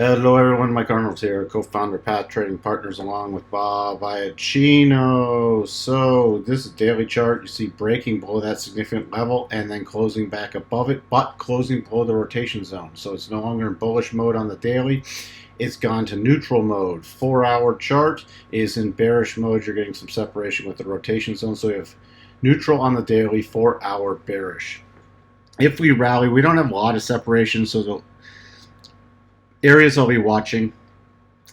Hello everyone, Mike Arnold's here, co-founder of Path Trading Partners along with Bob Iacchino. So this is daily chart. You see breaking below that significant level and then closing back above it, but closing below the rotation zone. So it's no longer in bullish mode on the daily. It's gone to neutral mode. 4-hour chart is in bearish mode. You're getting some separation with the rotation zone. So you have neutral on the daily, 4-hour bearish. If we rally, we don't have a lot of separation, so the areas I'll be watching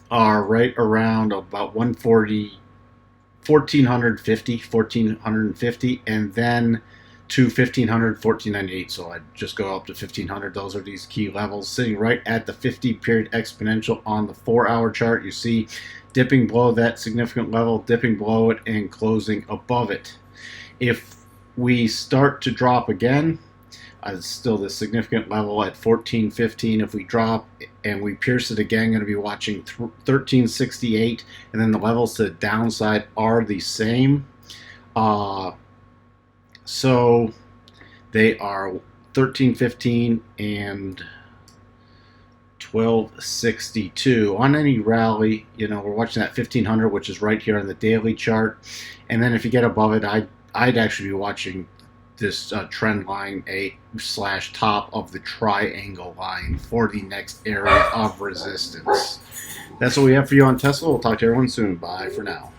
are right around about 140, 1450, and then to 1500, 1498. So I'd just go up to 1500. Those are these key levels sitting right at the 50-period exponential on the 4-hour chart. You see dipping below that significant level, dipping below it, and closing above it. If we start to drop again, it's still the significant level at 1415. If we drop and we pierce it again, going to be watching 1368, and then the levels to the downside are the same. So they are 1315 and 1262. On any rally, we're watching that 1500, which is right here on the daily chart, and then if you get above it, I'd actually be watching this trend line /top of the triangle line for the next area of resistance. That's what we have for you on Tesla. We'll talk to everyone soon. Bye for now.